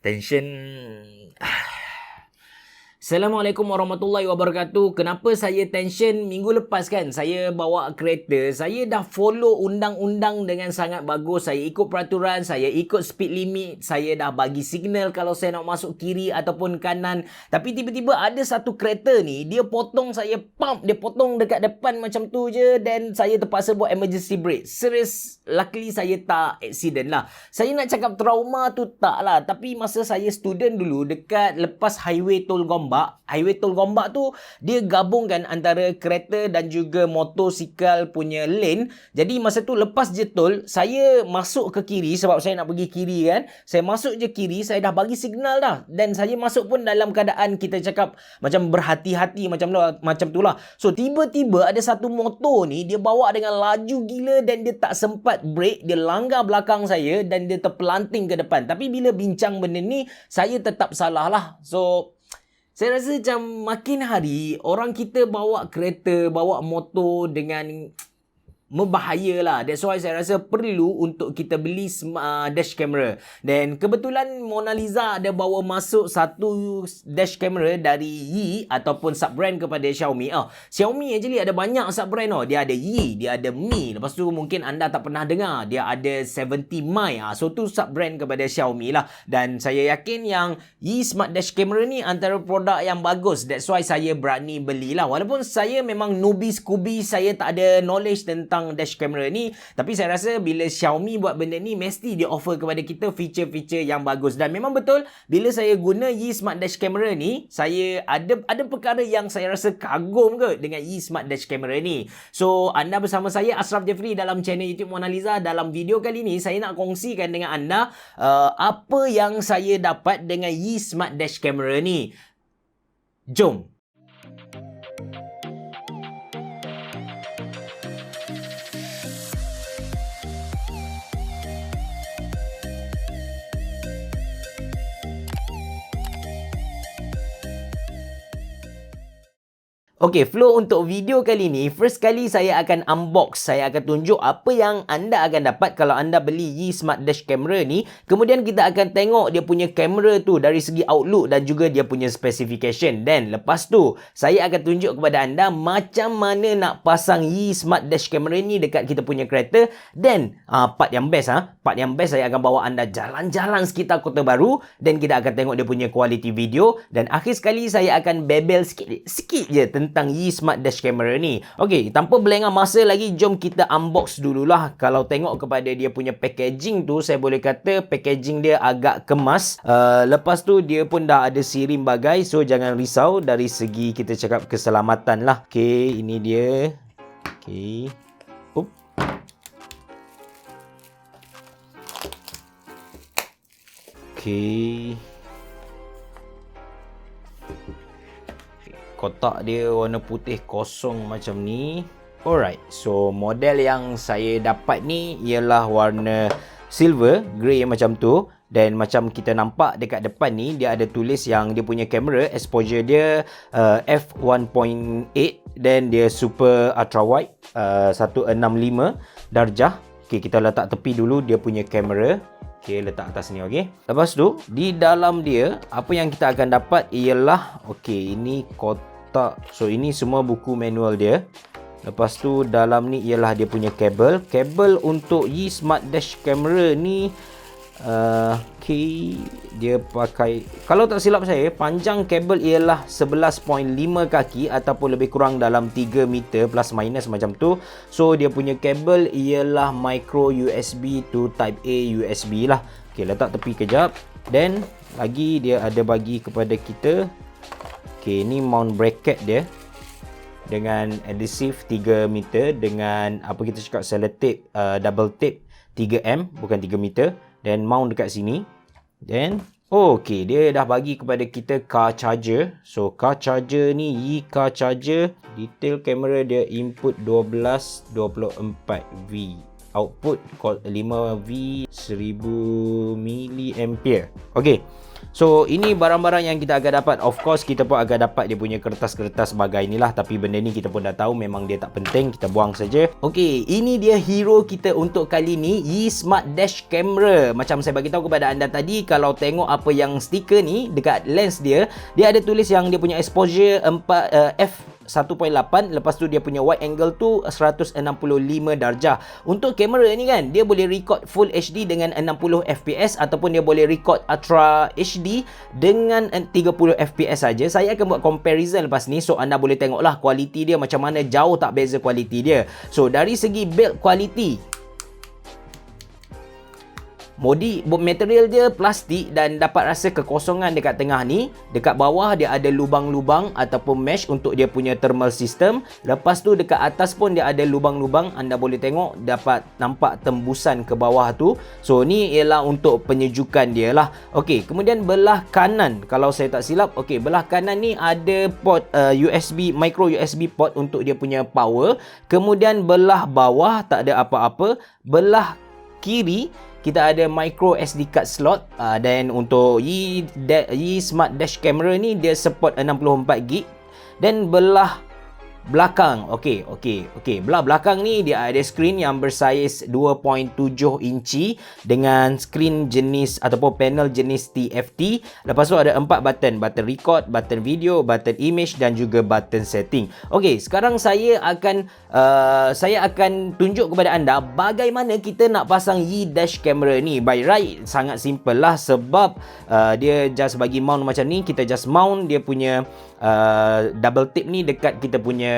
Tension. Assalamualaikum warahmatullahi wabarakatuh. Kenapa saya tension? Minggu lepas kan saya bawa kereta, saya dah follow undang-undang dengan sangat bagus. Saya ikut peraturan, saya ikut speed limit, saya dah bagi signal kalau saya nak masuk kiri ataupun kanan. Tapi tiba-tiba ada satu kereta ni, dia potong saya, dia potong dekat depan macam tu je, dan saya terpaksa buat emergency brake. Serius, luckily saya tak accident lah. Saya nak cakap trauma tu tak lah, tapi masa saya student dulu dekat lepas highway Tol Gombak tu dia gabungkan antara kereta dan juga motosikal punya lane. Jadi masa tu lepas je tol, saya masuk ke kiri sebab saya nak pergi kiri kan. Saya masuk je kiri, saya dah bagi signal dah, dan saya masuk pun dalam keadaan kita cakap macam berhati-hati macam tu lah. So tiba-tiba ada satu motor ni, dia bawa dengan laju gila dan dia tak sempat brake, dia langgar belakang saya dan dia terpelanting ke depan. Tapi bila bincang benda ni, saya tetap salah lah. So saya rasa macam makin hari orang kita bawa kereta, bawa motor dengan membahaya lah. That's why saya rasa perlu untuk kita beli dash camera. Dan kebetulan Mona Lisa ada bawa masuk satu dash camera dari Yi ataupun sub-brand kepada Xiaomi. Xiaomi actually ada banyak sub-brand. Dia ada Yi, dia ada Mi. Lepas tu mungkin anda tak pernah dengar, dia ada 70 Mi. So tu sub-brand kepada Xiaomi lah. Dan saya yakin yang Yi Smart Dash Camera ni antara produk yang bagus. That's why saya berani belilah. Walaupun saya memang newbie Scooby, saya tak ada knowledge tentang dash camera ni, tapi saya rasa bila Xiaomi buat benda ni, mesti dia offer kepada kita feature-feature yang bagus. Dan memang betul, bila saya guna Yi Smart Dash Camera ni, saya ada perkara yang saya rasa kagum ke dengan Yi Smart Dash Camera ni. So anda bersama saya Ashraf Jeffrey dalam channel YouTube Mona Lisa. Dalam video kali ni saya nak kongsikan dengan anda apa yang saya dapat dengan Yi Smart Dash Camera ni. Jom. Okay, flow untuk video kali ni, first kali saya akan unbox, saya akan tunjuk apa yang anda akan dapat kalau anda beli Yi Smart Dash Camera ni. Kemudian kita akan tengok dia punya kamera tu dari segi outlook dan juga dia punya specification. Dan lepas tu, saya akan tunjuk kepada anda macam mana nak pasang Yi Smart Dash Camera ni dekat kita punya kereta. Dan part yang best, saya akan bawa anda jalan-jalan sekitar Kota Baru, dan kita akan tengok dia punya quality video. Dan akhir sekali saya akan bebel sikit je tentang Yi Smart Dash Camera ni. Okey, tanpa berlengah masa lagi, jom kita unbox dululah. Kalau tengok kepada dia punya packaging tu, saya boleh kata packaging dia agak kemas. Lepas tu dia pun dah ada sirim bagai, so jangan risau dari segi kita cakap keselamatan lah. Okey, ini dia. Okey. Okey. Kotak dia warna putih kosong macam ni. Alright, so model yang saya dapat ni ialah warna silver, grey macam tu. Dan macam kita nampak dekat depan ni, dia ada tulis yang dia punya kamera exposure dia f1.8, dan dia super ultra wide 165 darjah. Okay, kita letak tepi dulu dia punya kamera. Okay, letak atas ni, okay. Lepas tu, di dalam dia, apa yang kita akan dapat ialah, okay, ini kotak. So, ini semua buku manual dia. Lepas tu, dalam ni ialah dia punya kabel. Kabel untuk Yi Smart Dash Camera ni, okay, dia pakai, kalau tak silap saya, panjang kabel ialah 11.5 kaki ataupun lebih kurang dalam 3 meter plus minus macam tu. So dia punya kabel ialah micro USB to type A USB lah. Okay, letak tepi kejap. Dan lagi dia ada bagi kepada kita, okay, ni mount bracket dia dengan adhesive 3 meter dengan apa kita cakap sellotape double tape 3M bukan 3 meter, dan mount dekat sini. Dan okay, dia dah bagi kepada kita car charger. So car charger ni Yi car charger, detail kamera dia input 1224V, output 5V 1000 mAh. Okay, So ini barang-barang yang kita akan dapat. Of course kita pun akan dapat dia punya kertas-kertas sebagai inilah, tapi benda ni kita pun dah tahu memang dia tak penting, kita buang saja. Okey, ini dia hero kita untuk kali ni, Yi Smart Dash Camera. Macam saya bagi tahu kepada anda tadi, kalau tengok apa yang stiker ni dekat lens dia, dia ada tulis yang dia punya exposure 1.8, lepas tu dia punya wide angle tu 165 darjah. Untuk kamera ni kan, dia boleh record full HD dengan 60 fps ataupun dia boleh record ultra HD dengan 30 fps saja. Saya akan buat comparison lepas ni, so anda boleh tengoklah kualiti dia macam mana, jauh tak beza kualiti dia. So dari segi build quality, material dia plastik dan dapat rasa kekosongan dekat tengah ni. Dekat bawah dia ada lubang-lubang ataupun mesh untuk dia punya thermal system. Lepas tu dekat atas pun dia ada lubang-lubang, anda boleh tengok, dapat nampak tembusan ke bawah tu. So ni ialah untuk penyejukan dia lah. Okey, kemudian belah kanan, kalau saya tak silap, okey, belah kanan ni ada port USB, micro USB port untuk dia punya power. Kemudian belah bawah tak ada apa-apa. Belah kiri kita ada micro SD card slot, dan untuk Yi Smart Dash Camera ni dia support 64GB. Dan belah belakang, okey, belah belakang ni dia ada skrin yang bersaiz 2.7 inci dengan skrin jenis ataupun panel jenis TFT. Lepas tu ada 4 button record, button video, button image dan juga button setting. Okey, sekarang saya akan tunjuk kepada anda bagaimana kita nak pasang Yi Dash Camera ni. By right, sangat simple lah, sebab dia just bagi mount macam ni. Kita just mount dia punya double tip ni dekat kita punya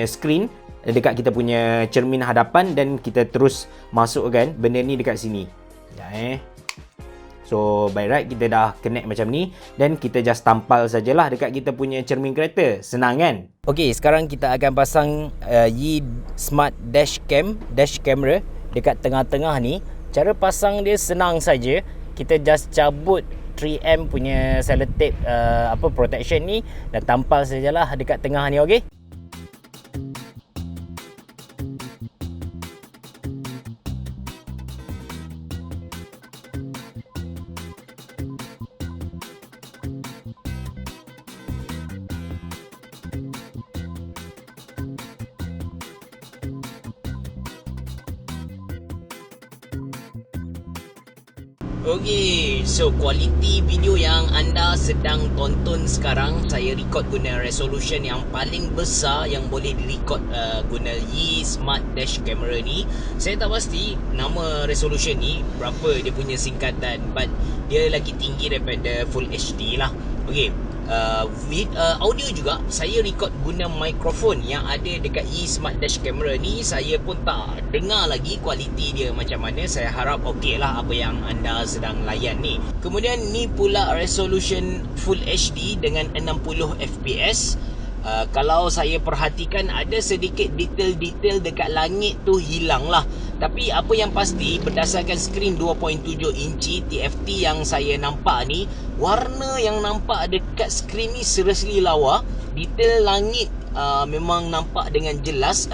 screen, dekat kita punya cermin hadapan, dan kita terus masukkan benda ni dekat sini. So by right kita dah connect macam ni, dan kita just tampal sajalah dekat kita punya cermin kereta. Senang kan? Okey, sekarang kita akan pasang Yi Smart Dash Camera dekat tengah-tengah ni. Cara pasang dia senang saja. Kita just cabut 3M punya sellotape protection ni dan tampal sajalah dekat tengah ni, okey. Okey, so kualiti video yang anda sedang tonton sekarang, saya record guna resolution yang paling besar yang boleh direkod guna Yi Smart Dash Camera ni. Saya tak pasti nama resolution ni berapa dia punya singkatan, but dia lagi tinggi daripada Full HD lah. Okey, with audio juga saya record guna mikrofon yang ada dekat Yi Smart Dash Camera ni. Saya pun tak dengar lagi kualiti dia macam mana. Saya harap okey lah apa yang anda sedang layan ni. Kemudian ni pula resolution Full HD dengan 60 fps. Kalau saya perhatikan ada sedikit detail-detail dekat langit tu hilang lah. Tapi apa yang pasti, berdasarkan skrin 2.7 inci TFT yang saya nampak ni, warna yang nampak dekat skrin ni seriously lawa. Detail langit memang nampak dengan jelas.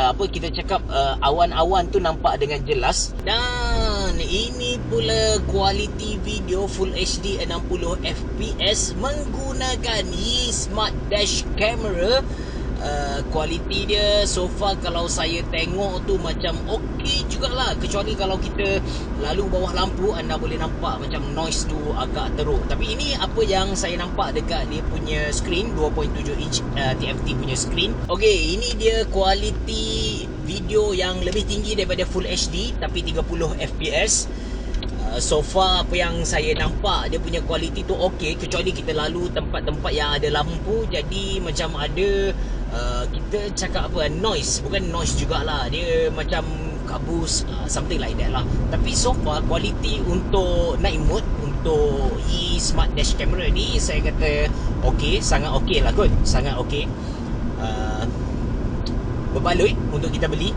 Awan-awan tu nampak dengan jelas. Dan ini pula kualiti video Full HD 60 fps menggunakan Yi Smart Dash Camera. Kualiti dia so far kalau saya tengok tu macam okey jugalah, kecuali kalau kita lalu bawah lampu anda boleh nampak macam noise tu agak teruk. Tapi ini apa yang saya nampak dekat dia punya screen 2.7 inch TFT punya screen. Okey, ini dia kualiti video yang lebih tinggi daripada Full HD tapi 30 fps. So far apa yang saya nampak dia punya kualiti tu okey, kecuali kita lalu tempat-tempat yang ada lampu, jadi macam ada kita cakap apa, noise, bukan noise jugalah, dia macam kabus, something like that lah. Tapi so far kualiti untuk night mode untuk Yi Smart Dash Camera ni saya kata okey, sangat okey lah kot, sangat okey. Berbaloi untuk kita beli.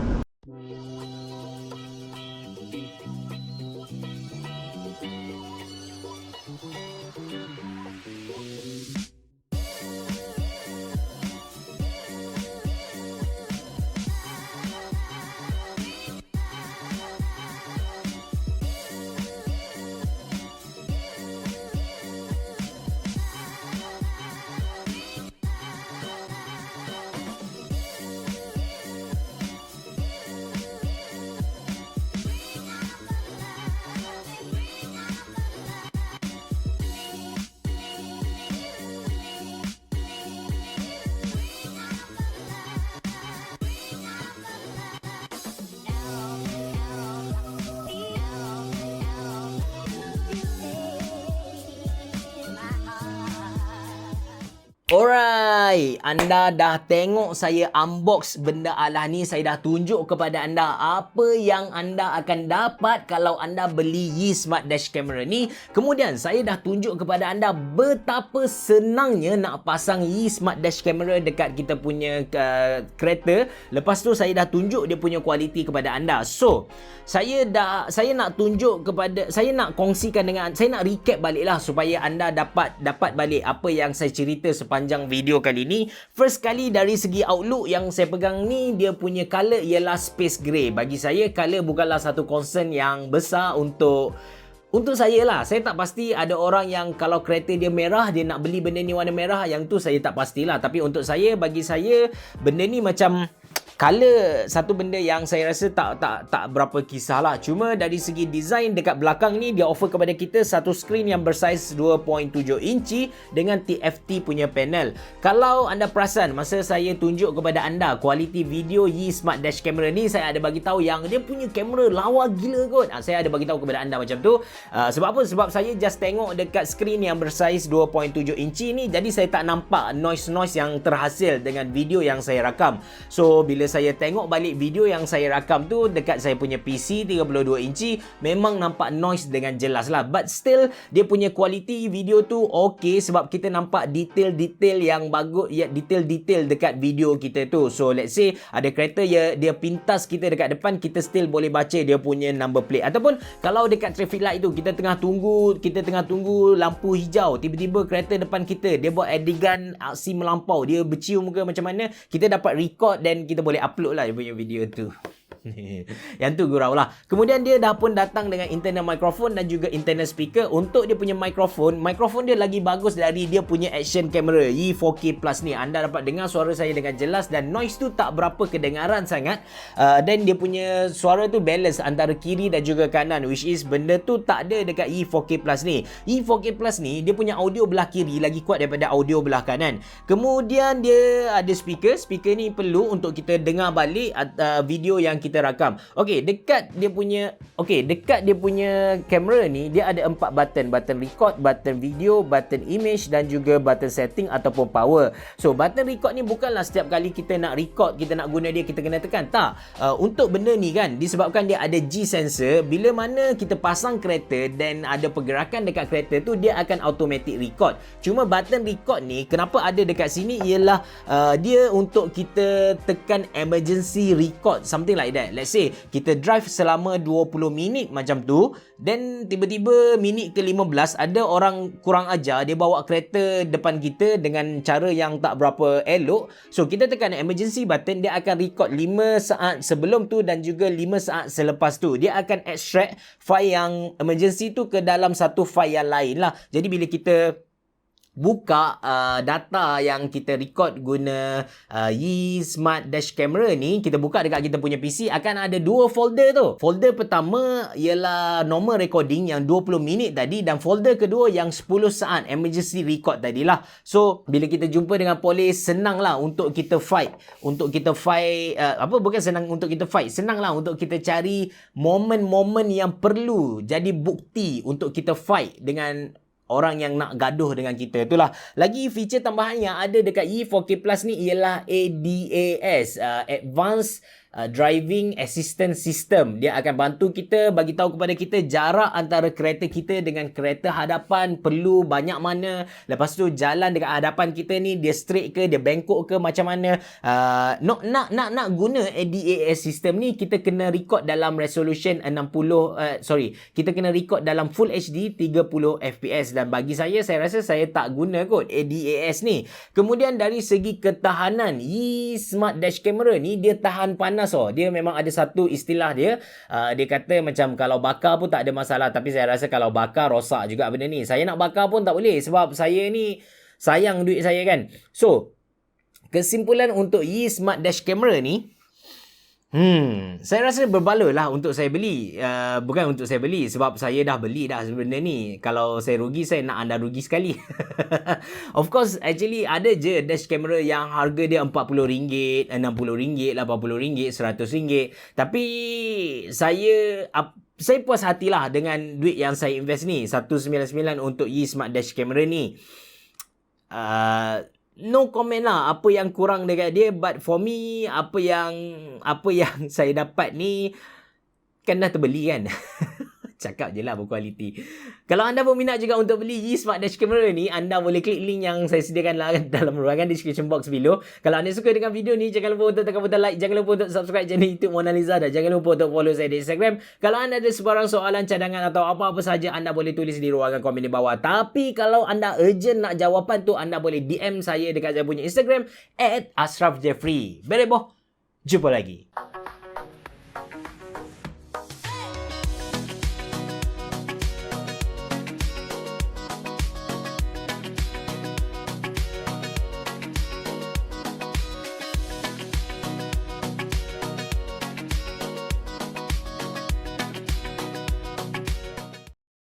Alright, anda dah tengok saya unbox benda alah ni. Saya dah tunjuk kepada anda apa yang anda akan dapat kalau anda beli Yi Smart Dash Camera ni. Kemudian saya dah tunjuk kepada anda betapa senangnya nak pasang Yi Smart Dash Camera dekat kita punya kereta. Lepas tu saya dah tunjuk dia punya kualiti kepada anda. So, saya nak kongsikan dengan, saya nak recap balik lah supaya anda dapat balik apa yang saya cerita sepanjang video kali ni. First kali dari segi outlook yang saya pegang ni, dia punya color ialah space grey. Bagi saya color bukanlah satu concern yang besar untuk saya lah. Saya tak pasti ada orang yang kalau kereta dia merah, dia nak beli benda ni warna merah. Yang tu saya tak pastilah. Tapi untuk saya, bagi saya, benda ni macam color satu benda yang saya rasa tak berapa kisah lah. Cuma dari segi design dekat belakang ni, dia offer kepada kita satu skrin yang bersaiz 2.7 inci dengan TFT punya panel. Kalau anda perasan masa saya tunjuk kepada anda kualiti video Yi Smart Dash Camera ni, saya ada bagi tahu yang dia punya kamera lawa gila kot. Saya ada bagi tahu kepada anda macam tu. Sebab apa? Sebab saya just tengok dekat skrin yang bersaiz 2.7 inci ni, jadi saya tak nampak noise yang terhasil dengan video yang saya rakam. So bila saya tengok balik video yang saya rakam tu dekat saya punya PC 32 inci, memang nampak noise dengan jelas lah. But still, dia punya kualiti video tu okay sebab kita nampak detail-detail yang bagus, ya, detail-detail dekat video kita tu. So let's say ada kereta dia pintas kita dekat depan, kita still boleh baca dia punya number plate. Ataupun kalau dekat traffic light tu kita tengah tunggu lampu hijau, tiba-tiba kereta depan kita dia buat adegan aksi melampau, dia bercium ke macam mana, kita dapat record dan kita boleh upload lah dia punya video tu. Yang tu gurau lah. Kemudian dia dah pun datang dengan internal microphone dan juga internal speaker. Untuk dia punya microphone dia lagi bagus dari dia punya action camera Yi 4K Plus ni. Anda dapat dengar suara saya dengan jelas dan noise tu tak berapa kedengaran sangat. Dan dia punya suara tu balance antara kiri dan juga kanan, which is benda tu tak ada dekat Yi 4K Plus ni. Yi 4K Plus ni dia punya audio belah kiri lagi kuat daripada audio belah kanan. Kemudian dia ada speaker ni perlu untuk kita dengar balik video yang kita rakam. Dekat dia punya kamera ni dia ada 4 button record, button video, button image dan juga button setting ataupun power. So button record ni bukanlah setiap kali kita nak record, kita nak guna dia kita kena tekan, tak. Untuk benda ni kan disebabkan dia ada G sensor, bila mana kita pasang kereta dan ada pergerakan dekat kereta tu, dia akan automatic record. Cuma button record ni kenapa ada dekat sini ialah dia untuk kita tekan emergency record, something like that. Let's say kita drive selama 20 minit macam tu, then tiba-tiba minit ke-15 ada orang kurang ajar, dia bawa kereta depan kita dengan cara yang tak berapa elok. So kita tekan emergency button, dia akan record 5 saat sebelum tu dan juga 5 saat selepas tu. Dia akan extract file yang emergency tu ke dalam satu file yang lain lah. Jadi bila kita buka data yang kita record guna Yi Smart Dash Camera ni, kita buka dekat kita punya PC, akan ada 2 folder tu. Folder pertama ialah normal recording yang 20 minit tadi, dan folder kedua yang 10 saat emergency record tadi lah. So bila kita jumpa dengan polis, senang lah untuk kita fight, senang lah untuk kita cari momen-momen yang perlu jadi bukti untuk kita fight dengan orang yang nak gaduh dengan kita. Itulah. Lagi feature tambahan yang ada dekat Yi 4K Plus ni ialah ADAS, Advanced Driving Assistance System. Dia akan bantu kita, bagi tahu kepada kita jarak antara kereta kita dengan kereta hadapan perlu banyak mana. Lepas tu jalan dekat hadapan kita ni dia straight ke, dia bengkok ke macam mana. Nak guna ADAS system ni, kita kena record dalam resolution kita kena record dalam Full HD 30 fps. Dan bagi saya rasa saya tak guna kot ADAS ni. Kemudian dari segi ketahanan, Yi Smart Dash Camera ni dia tahan panas. Dia memang ada satu istilah dia, dia kata macam kalau bakar pun tak ada masalah, tapi saya rasa kalau bakar rosak juga benda ni. Saya nak bakar pun tak boleh sebab saya ni sayang duit saya kan. So kesimpulan untuk Yi Smart Dash Camera ni, saya rasa berbaloi lah untuk saya beli. Bukan untuk saya beli, sebab saya dah beli dah benda ni. Kalau saya rugi, saya nak anda rugi sekali. Of course, actually ada je dash camera yang harga dia RM40, RM60, RM80, RM100. Tapi saya puas hatilah dengan duit yang saya invest ni, 199 untuk Yi Smart Dash Camera ni. no comment lah apa yang kurang dekat dia, but for me apa yang saya dapat ni kan dah terbeli kan. Cakap je lah berkualiti. Kalau anda berminat juga untuk beli Yi Smart Dash Camera ni, anda boleh klik link yang saya sediakan lah dalam ruangan description box below. Kalau anda suka dengan video ni, jangan lupa untuk tekan butang like, jangan lupa untuk subscribe channel YouTube Mona Lisa, dan jangan lupa untuk follow saya di Instagram. Kalau anda ada sebarang soalan, cadangan atau apa-apa saja, anda boleh tulis di ruangan komen di bawah. Tapi kalau anda urgent nak jawapan tu, anda boleh DM saya dekat saya punya Instagram @ashrafjeffrey. Bereboh. Jumpa lagi.